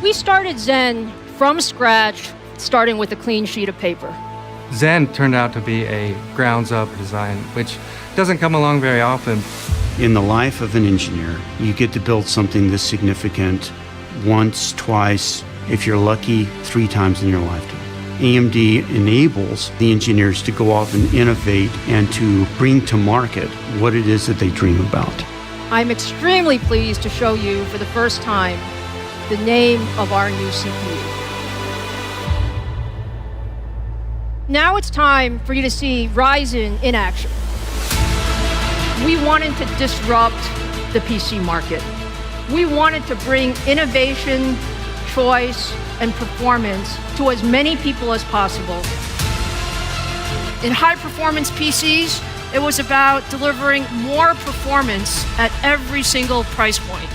We started Zen from scratch, starting with a clean sheet of paper. Zen turned out to be a grounds-up design, which doesn't come along very often. In the life of an engineer, you get to build something this significant once, twice, if you're lucky, 3 times in your lifetime. AMD enables the engineers to go off and innovate and to bring to market what it is that they dream about. I'm extremely pleased to show you for the first time the name of our new CPU. Now it's time for you to see Ryzen in action. We wanted to disrupt the PC market. We wanted to bring innovation, choice, and performance to as many people as possible. In high-performance PCs, it was about delivering more performance at every single price point.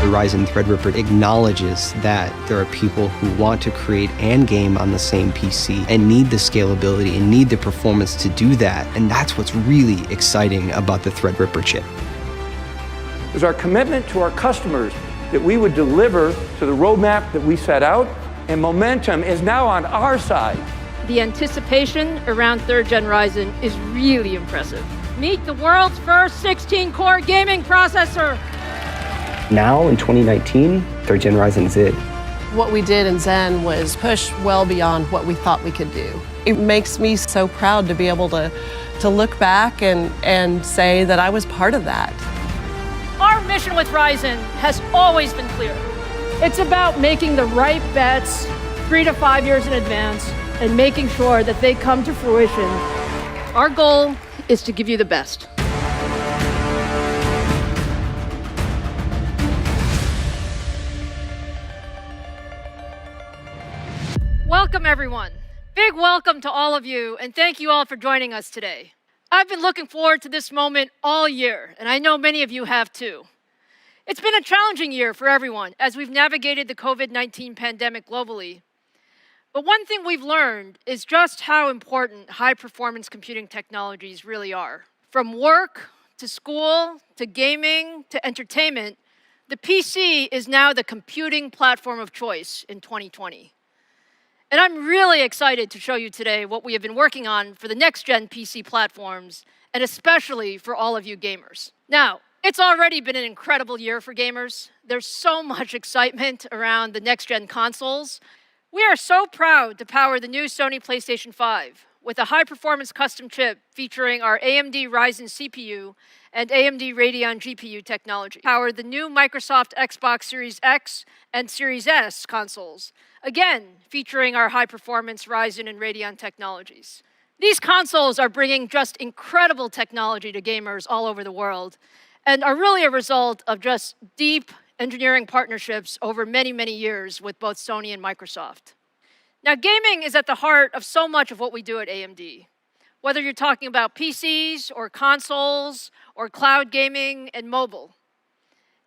The Ryzen Threadripper acknowledges that there are people who want to create and game on the same PC and need the scalability and need the performance to do that. And that's what's really exciting about the Threadripper chip. It was our commitment to our customers that we would deliver to the roadmap that we set out, and momentum is now on our side. The anticipation around 3rd Gen Ryzen is really impressive. Meet the world's first 16-core gaming processor. Now, in 2019, 3rd Gen Ryzen is it. What we did in Zen was push well beyond what we thought we could do. It makes me so proud to be able to look back and say that I was part of that. Our mission with Ryzen has always been clear. It's about making the right bets 3 to 5 years in advance and making sure that they come to fruition. Our goal is to give you the best. Welcome, everyone. Big welcome to all of you, and thank you all for joining us today. I've been looking forward to this moment all year, and I know many of you have too. It's been a challenging year for everyone as we've navigated the COVID-19 pandemic globally. But one thing we've learned is just how important high-performance computing technologies really are. From work to school to gaming to entertainment, the PC is now the computing platform of choice in 2020. And I'm really excited to show you today what we have been working on for the next-gen PC platforms, and especially for all of you gamers. Now, it's already been an incredible year for gamers. There's so much excitement around the next-gen consoles. We are so proud to power the new Sony PlayStation 5 with a high-performance custom chip featuring our AMD Ryzen CPU and AMD Radeon GPU technology. Power the new Microsoft Xbox Series X and Series S consoles, again, featuring our high-performance Ryzen and Radeon technologies. These consoles are bringing just incredible technology to gamers all over the world and are really a result of just deep engineering partnerships over many, many years with both Sony and Microsoft. Now, gaming is at the heart of so much of what we do at AMD. Whether you're talking about PCs or consoles or cloud gaming and mobile.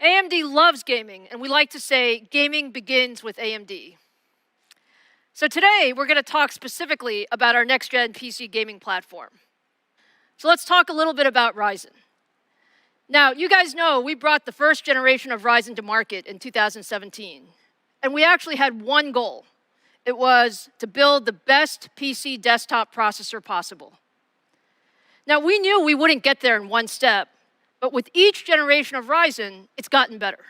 AMD loves gaming, and we like to say gaming begins with AMD. So today, we're going to talk specifically about our next-gen PC gaming platform. So let's talk a little bit about Ryzen. Now, you guys know we brought the first generation of Ryzen to market in 2017. And we actually had one goal. It was to build the best PC desktop processor possible. Now, we knew we wouldn't get there in one step, but with each generation of Ryzen, it's gotten better.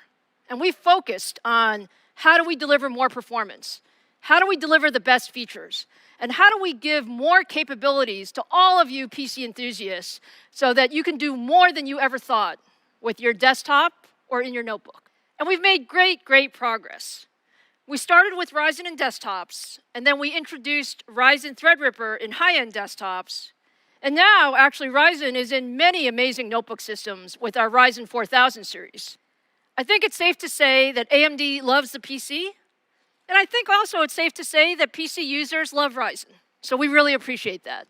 And we focused on how do we deliver more performance? How do we deliver the best features? And how do we give more capabilities to all of you PC enthusiasts so that you can do more than you ever thought with your desktop or in your notebook? And we've made great, great progress. We started with Ryzen in desktops, and then we introduced Ryzen Threadripper in high-end desktops. And now, actually, Ryzen is in many amazing notebook systems with our Ryzen 4000 series. I think it's safe to say that AMD loves the PC, and I think also it's safe to say that PC users love Ryzen. So we really appreciate that.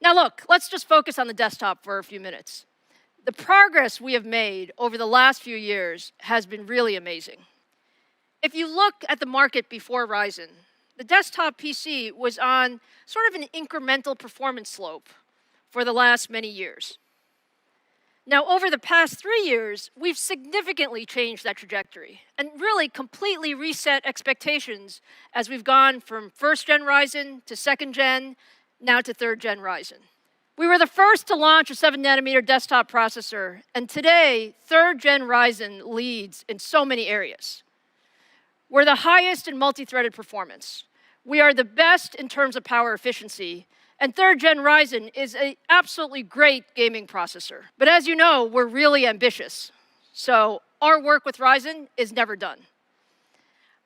Now look, let's just focus on the desktop for a few minutes. The progress we have made over the last few years has been really amazing. If you look at the market before Ryzen, the desktop PC was on sort of an incremental performance slope for the last many years. Now, over the past 3 years, we've significantly changed that trajectory and really completely reset expectations as we've gone from 1st gen Ryzen to 2nd gen, now to 3rd gen Ryzen. We were the first to launch a 7nm desktop processor, and today, 3rd gen Ryzen leads in so many areas. We're the highest in multi-threaded performance. We are the best in terms of power efficiency, and 3rd gen Ryzen is an absolutely great gaming processor. But as you know, we're really ambitious. So our work with Ryzen is never done.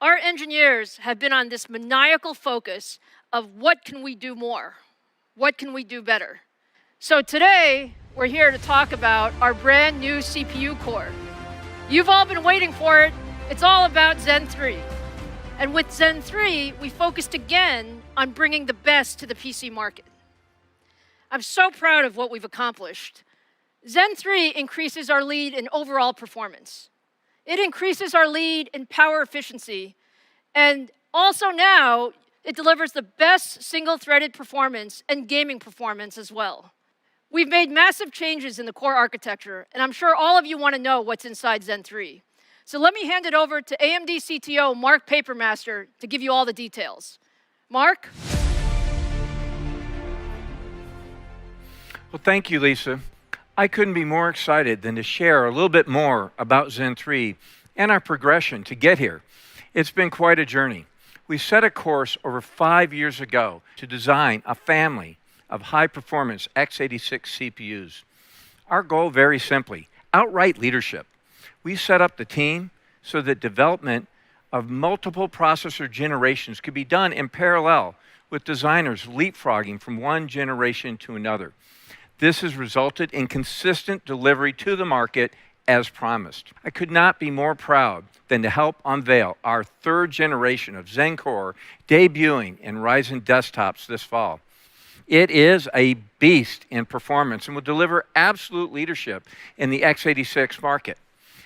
Our engineers have been on this maniacal focus of what can we do more? What can we do better? So today, we're here to talk about our brand new CPU core. You've all been waiting for it. It's all about Zen 3. And with Zen 3, we focused again on bringing the best to the PC market. I'm so proud of what we've accomplished. Zen 3 increases our lead in overall performance. It increases our lead in power efficiency. And also now, it delivers the best single-threaded performance and gaming performance as well. We've made massive changes in the core architecture, and I'm sure all of you want to know what's inside Zen 3. So let me hand it over to AMD CTO Mark Papermaster to give you all the details. Mark? Well, thank you, Lisa. I couldn't be more excited than to share a little bit more about Zen 3 and our progression to get here. It's been quite a journey. We set a course over 5 years ago to design a family of high-performance x86 CPUs. Our goal, very simply, outright leadership. We set up the team so that development of multiple processor generations could be done in parallel, with designers leapfrogging from one generation to another. This has resulted in consistent delivery to the market as promised. I could not be more proud than to help unveil our 3rd generation of Zen Core debuting in Ryzen desktops this fall. It is a beast in performance and will deliver absolute leadership in the x86 market.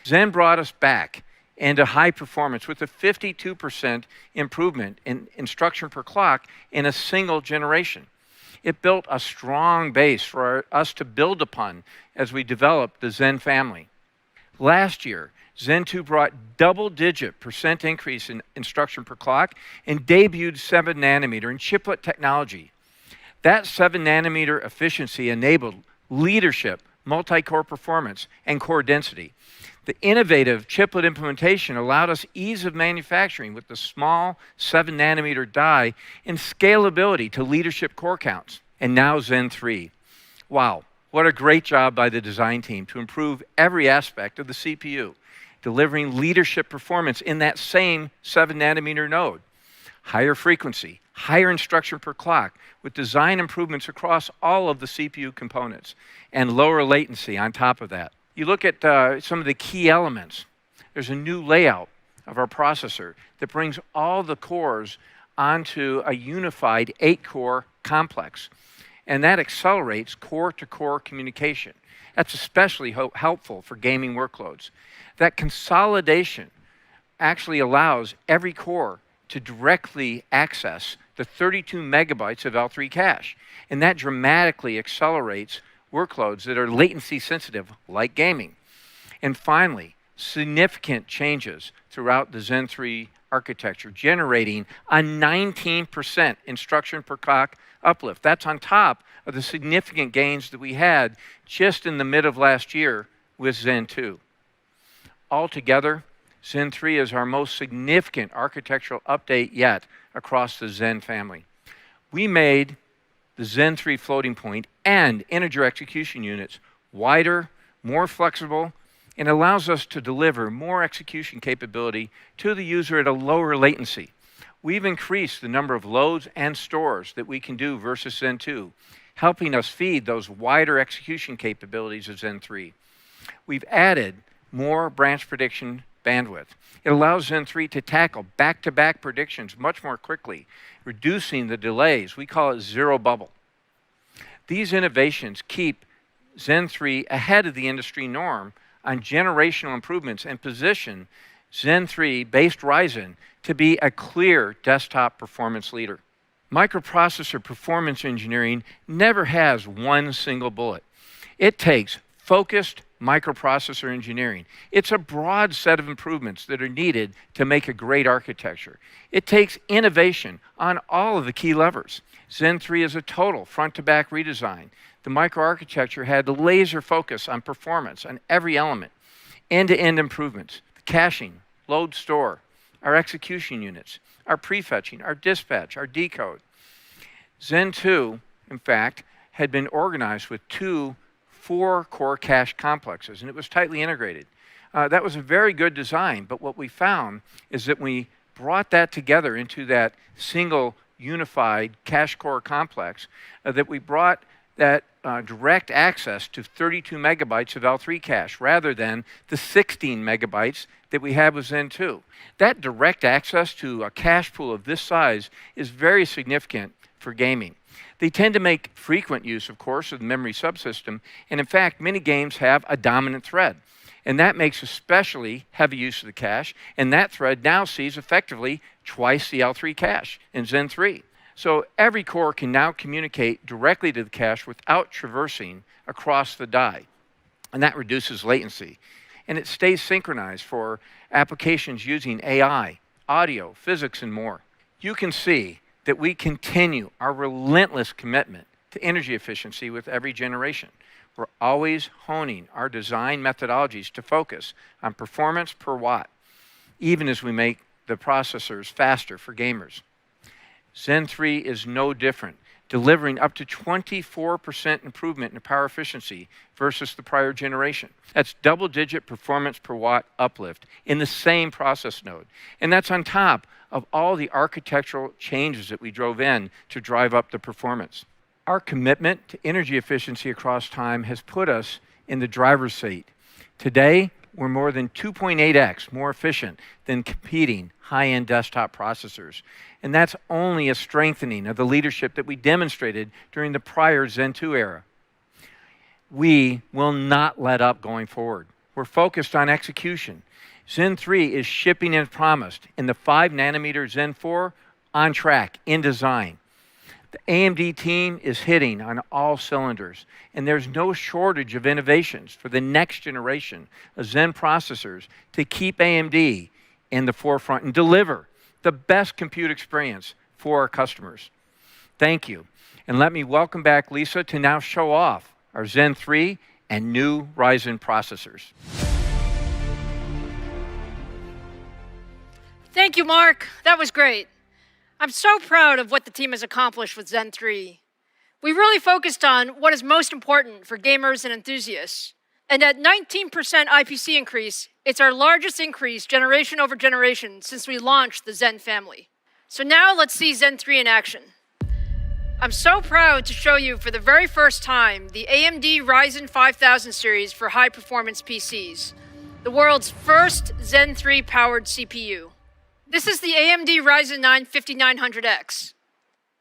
Zen brought us back into high performance with a 52% improvement in instruction per clock in a single generation. It built a strong base for us to build upon as we developed the Zen family. Last year, Zen 2 brought double-digit % increase in instruction per clock and debuted 7nm in chiplet technology. That 7nm efficiency enabled leadership, multi-core performance, and core density. The innovative chiplet implementation allowed us ease of manufacturing with the small 7nm die and scalability to leadership core counts. And now Zen 3. Wow, what a great job by the design team to improve every aspect of the CPU, delivering leadership performance in that same 7nm node. Higher frequency, higher instruction per clock, with design improvements across all of the CPU components, and lower latency on top of that. You look at some of the key elements. There's a new layout of our processor that brings all the cores onto a unified 8-core complex, and that accelerates core-to-core communication. That's especially helpful for gaming workloads. That consolidation actually allows every core to directly access the 32 megabytes of L3 cache, and that dramatically accelerates workloads that are latency sensitive, like gaming. And finally, significant changes throughout the Zen 3 architecture, generating a 19% instruction per clock uplift. That's on top of the significant gains that we had just in the mid of last year with Zen 2. Altogether, Zen 3 is our most significant architectural update yet across the Zen family. We made the Zen 3 floating point and integer execution units wider, more flexible, and allows us to deliver more execution capability to the user at a lower latency. We've increased the number of loads and stores that we can do versus Zen 2, helping us feed those wider execution capabilities of Zen 3. We've added more branch prediction bandwidth. It allows Zen 3 to tackle back-to-back predictions much more quickly, reducing the delays. We call it zero bubble. These innovations keep Zen 3 ahead of the industry norm on generational improvements and position Zen 3-based Ryzen to be a clear desktop performance leader. Microprocessor performance engineering never has one single bullet. It takes focused microprocessor engineering. It's a broad set of improvements that are needed to make a great architecture. It takes innovation on all of the key levers. Zen 3 is a total front-to-back redesign. The microarchitecture had laser focus on performance on every element. End-to-end improvements, the caching, load store, our execution units, our prefetching, our dispatch, our decode. Zen 2, in fact, had been organized with 2 4-core cache complexes, and it was tightly integrated. That was a very good design, but what we found is that we brought that together into that single unified cache core complex, that we brought that direct access to 32 megabytes of L3 cache rather than the 16 megabytes that we have with Zen 2. That direct access to a cache pool of this size is very significant for gaming. They tend to make frequent use, of course, of the memory subsystem, and in fact, many games have a dominant thread. And that makes especially heavy use of the cache, and that thread now sees effectively twice the L3 cache in Zen 3. So every core can now communicate directly to the cache without traversing across the die, and that reduces latency. And it stays synchronized for applications using AI, audio, physics, and more. You can see that we continue our relentless commitment to energy efficiency with every generation. We're always honing our design methodologies to focus on performance per watt, even as we make the processors faster for gamers. Zen 3 is no different, delivering up to 24% improvement in power efficiency versus the prior generation. That's double-digit performance per watt uplift in the same process node. And that's on top of all the architectural changes that we drove in to drive up the performance. Our commitment to energy efficiency across time has put us in the driver's seat. Today, we're more than 2.8x more efficient than competing high-end desktop processors. And that's only a strengthening of the leadership that we demonstrated during the prior Zen 2 era. We will not let up going forward. We're focused on execution. Zen 3 is shipping as promised, and the 5-nanometer Zen 4 on track, in design. The AMD team is hitting on all cylinders, and there's no shortage of innovations for the next generation of Zen processors to keep AMD in the forefront and deliver the best compute experience for our customers. Thank you, and let me welcome back Lisa to now show off our Zen 3 and new Ryzen processors. Thank you, Mark. That was great. I'm so proud of what the team has accomplished with Zen 3. We really focused on what is most important for gamers and enthusiasts. And at 19% IPC increase, it's our largest increase generation over generation since we launched the Zen family. So now let's see Zen 3 in action. I'm so proud to show you for the very first time the AMD Ryzen 5000 series for high-performance PCs, the world's first Zen 3 powered CPU. This is the AMD Ryzen 9 5900X.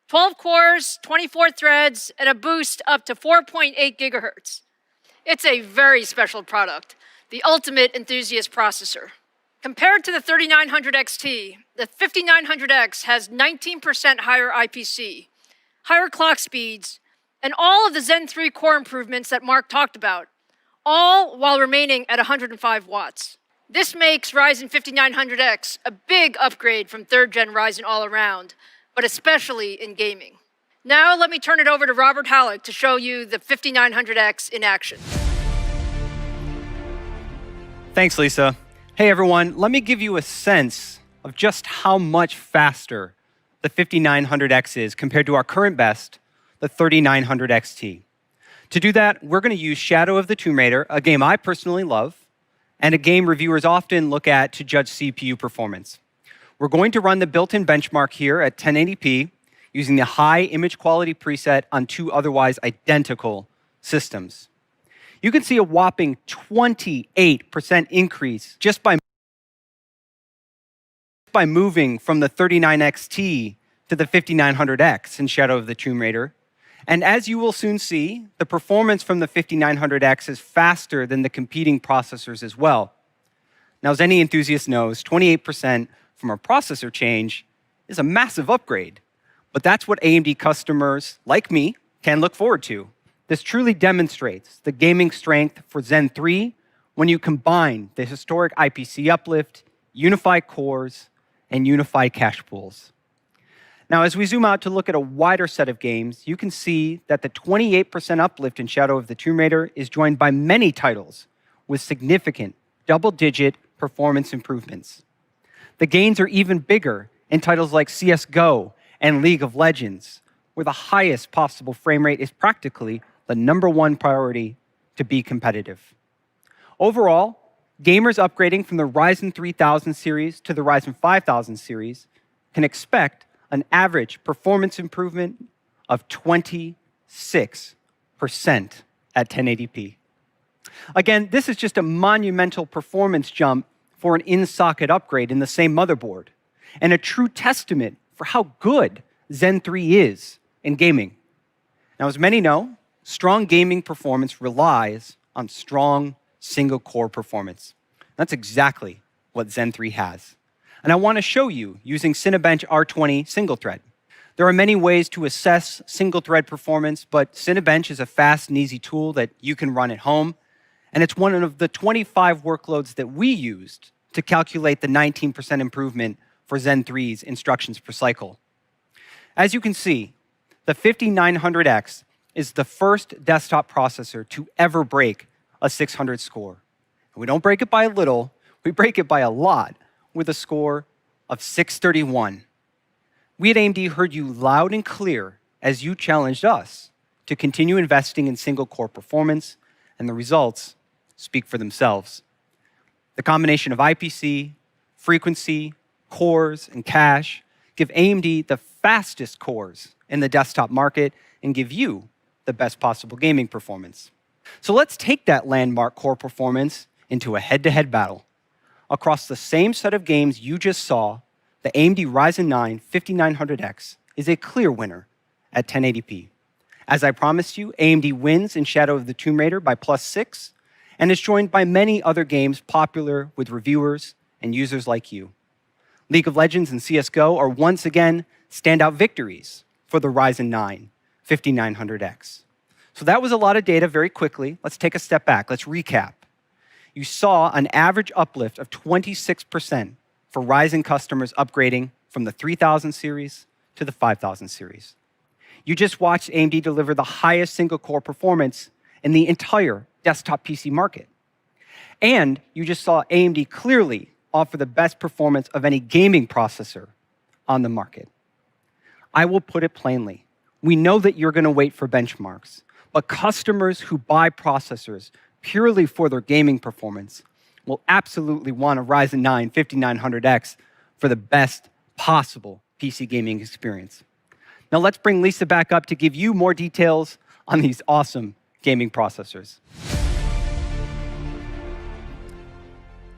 12 cores, 24 threads, and a boost up to 4.8 gigahertz. It's a very special product, the ultimate enthusiast processor. Compared to the 3900 XT, the 5900X has 19% higher IPC, higher clock speeds, and all of the Zen 3 core improvements that Mark talked about, all while remaining at 105 watts. This makes Ryzen 5900X a big upgrade from 3rd gen Ryzen all around, but especially in gaming. Now let me turn it over to Robert Halleck to show you the 5900X in action. Thanks, Lisa. Hey everyone, let me give you a sense of just how much faster the 5900X is compared to our current best, the 3900 XT. To do that, we're going to use Shadow of the Tomb Raider, a game I personally love, and a game reviewers often look at to judge CPU performance. We're going to run the built-in benchmark here at 1080p using the high image quality preset on 2 otherwise identical systems. You can see a whopping 28% increase just by moving from the 39XT to the 5900X in Shadow of the Tomb Raider. And as you will soon see, the performance from the 5900X is faster than the competing processors as well. Now, as any enthusiast knows, 28% from a processor change is a massive upgrade. But that's what AMD customers, like me, can look forward to. This truly demonstrates the gaming strength for Zen 3 when you combine the historic IPC uplift, unified cores, and unified cache pools. Now, as we zoom out to look at a wider set of games, you can see that the 28% uplift in Shadow of the Tomb Raider is joined by many titles with significant double-digit performance improvements. The gains are even bigger in titles like CSGO and League of Legends, where the highest possible frame rate is practically the #1 priority to be competitive. Overall, gamers upgrading from the Ryzen 3000 series to the Ryzen 5000 series can expect an average performance improvement of 26% at 1080p. Again, this is just a monumental performance jump for an in-socket upgrade in the same motherboard, and a true testament for how good Zen 3 is in gaming. Now, as many know, strong gaming performance relies on strong single-core performance. That's exactly what Zen 3 has. And I want to show you using Cinebench R20 single-thread. There are many ways to assess single-thread performance, but Cinebench is a fast and easy tool that you can run at home, and it's one of the 25 workloads that we used to calculate the 19% improvement for Zen 3's instructions per cycle. As you can see, the 5900X is the first desktop processor to ever break a 600 score. And we don't break it by a little, we break it by a lot, with a score of 631. We at AMD heard you loud and clear as you challenged us to continue investing in single-core performance, and the results speak for themselves. The combination of IPC, frequency, cores, and cache give AMD the fastest cores in the desktop market and give you the best possible gaming performance. So let's take that landmark core performance into a head-to-head battle. Across the same set of games you just saw, the AMD Ryzen 9 5900X is a clear winner at 1080p. As I promised you, AMD wins in Shadow of the Tomb Raider by +6, and is joined by many other games popular with reviewers and users like you. League of Legends and CSGO are once again standout victories for the Ryzen 9 5900X. So that was a lot of data very quickly. Let's take a step back. Let's recap. You saw an average uplift of 26% for Ryzen customers upgrading from the 3000 series to the 5000 series. You just watched AMD deliver the highest single-core performance in the entire desktop PC market. And you just saw AMD clearly offer the best performance of any gaming processor on the market. I will put it plainly. We know that you're going to wait for benchmarks, but customers who buy processors purely for their gaming performance will absolutely want a Ryzen 9 5900X for the best possible PC gaming experience. Now let's bring Lisa back up to give you more details on these awesome gaming processors.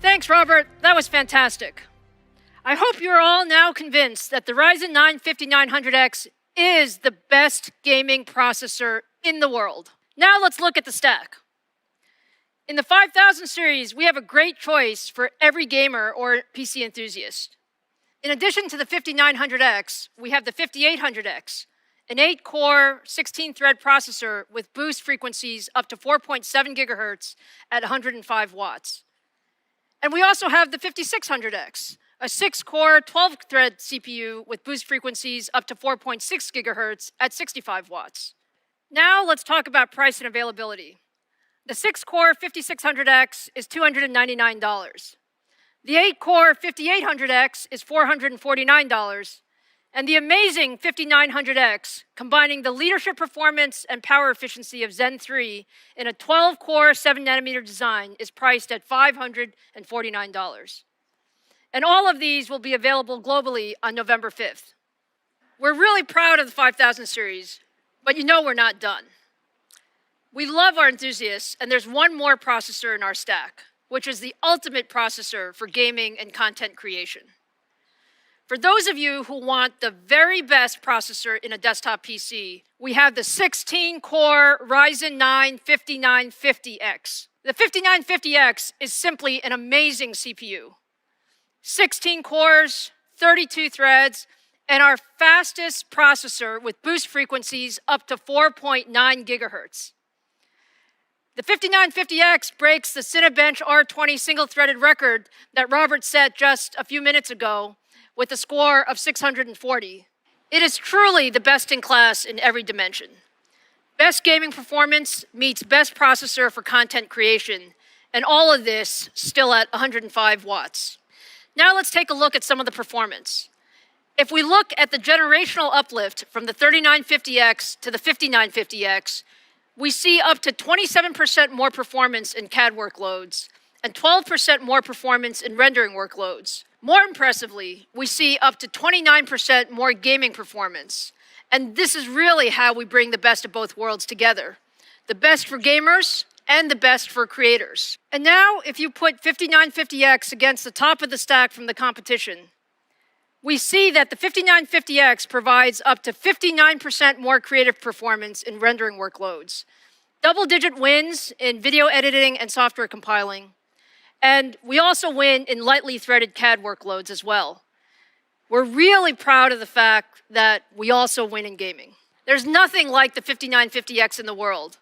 Thanks, Robert. That was fantastic. I hope you're all now convinced that the Ryzen 9 5900X is the best gaming processor in the world. Now let's look at the stack. In the 5000 series, we have a great choice for every gamer or PC enthusiast. In addition to the 5900X, we have the 5800X, an 8-core, 16-thread processor with boost frequencies up to 4.7 gigahertz at 105 watts. And we also have the 5600X, a 6-core, 12-thread CPU with boost frequencies up to 4.6 gigahertz at 65 watts. Now let's talk about price and availability. The 6-core 5600X is $299. The 8-core 5800X is $449, and the amazing 5900X, combining the leadership performance and power efficiency of Zen 3 in a 12-core 7nm design, is priced at $549. And all of these will be available globally on November 5th. We're really proud of the 5000 series, but you know we're not done. We love our enthusiasts, and there's one more processor in our stack, which is the ultimate processor for gaming and content creation. For those of you who want the very best processor in a desktop PC, we have the 16-core Ryzen 9 5950X. The 5950X is simply an amazing CPU. 16 cores, 32 threads, and our fastest processor with boost frequencies up to 4.9 gigahertz. The 5950X breaks the Cinebench R20 single-threaded record that Robert set just a few minutes ago with a score of 640. It is truly the best in class in every dimension. Best gaming performance meets best processor for content creation, and all of this still at 105 watts. Now let's take a look at some of the performance. If we look at the generational uplift from the 3950X to the 5950X, we see up to 27% more performance in CAD workloads and 12% more performance in rendering workloads. More impressively, we see up to 29% more gaming performance. And this is really how we bring the best of both worlds together. The best for gamers and the best for creators. And now, if you put 5950X against the top of the stack from the competition, we see that the 5950X provides up to 59% more creative performance in rendering workloads, double-digit wins in video editing and software compiling, and we also win in lightly threaded CAD workloads as well. We're really proud of the fact that we also win in gaming. There's nothing like the 5950X in the world.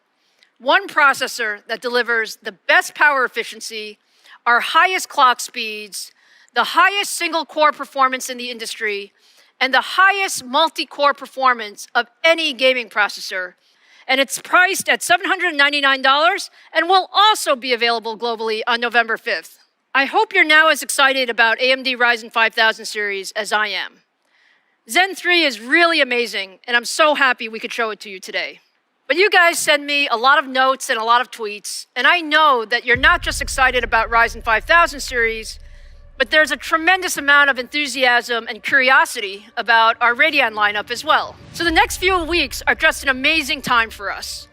One processor that delivers the best power efficiency, our highest clock speeds, the highest single-core performance in the industry, and the highest multi-core performance of any gaming processor. And it's priced at $799 and will also be available globally on November 5th. I hope you're now as excited about AMD Ryzen 5000 series as I am. Zen 3 is really amazing, and I'm so happy we could show it to you today. But you guys send me a lot of notes and a lot of tweets, and I know that you're not just excited about Ryzen 5000 series, but there's a tremendous amount of enthusiasm and curiosity about our Radeon lineup as well. So the next few weeks are just an amazing time for us.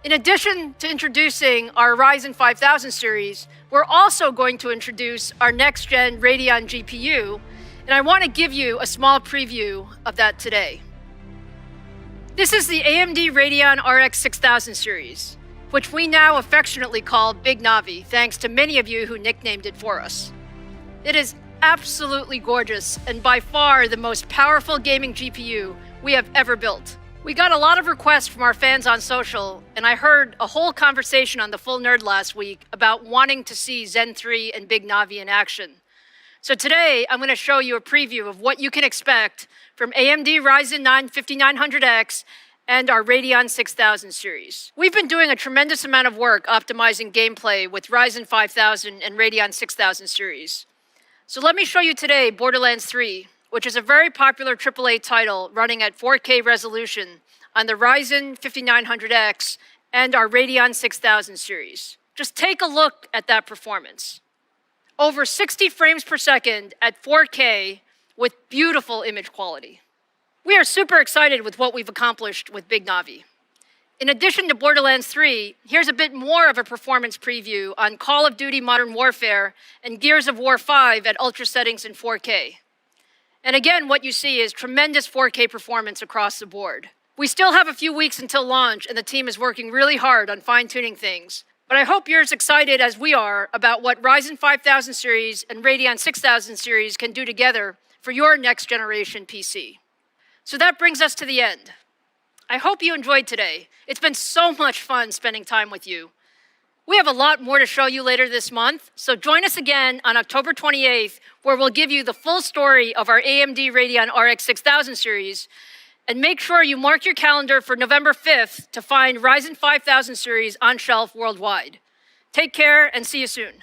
In addition to introducing our Ryzen 5000 series, we're also going to introduce our next-gen Radeon GPU, and I want to give you a small preview of that today. This is the AMD Radeon RX 6000 series, which we now affectionately call Big Navi, thanks to many of you who nicknamed it for us. It is absolutely gorgeous and by far the most powerful gaming GPU we have ever built. We got a lot of requests from our fans on social, and I heard a whole conversation on The Full Nerd last week about wanting to see Zen 3 and Big Navi in action. So today, I'm going to show you a preview of what you can expect from AMD Ryzen 9 5900X and our Radeon 6000 series. We've been doing a tremendous amount of work optimizing gameplay with Ryzen 5000 and Radeon 6000 series. So let me show you today Borderlands 3, which is a very popular AAA title running at 4K resolution on the Ryzen 5900X and our Radeon 6000 series. Just take a look at that performance. Over 60 frames per second at 4K with beautiful image quality. We are super excited with what we've accomplished with Big Navi. In addition to Borderlands 3, here's a bit more of a performance preview on Call of Duty Modern Warfare and Gears of War 5 at ultra settings in 4K. And again, what you see is tremendous 4K performance across the board. We still have a few weeks until launch, and the team is working really hard on fine-tuning things. But I hope you're as excited as we are about what Ryzen 5000 series and Radeon 6000 series can do together for your next-generation PC. So that brings us to the end. I hope you enjoyed today. It's been so much fun spending time with you. We have a lot more to show you later this month, so join us again on October 28th, where we'll give you the full story of our AMD Radeon RX 6000 series, and make sure you mark your calendar for November 5th to find Ryzen 5000 series on shelf worldwide. Take care and see you soon.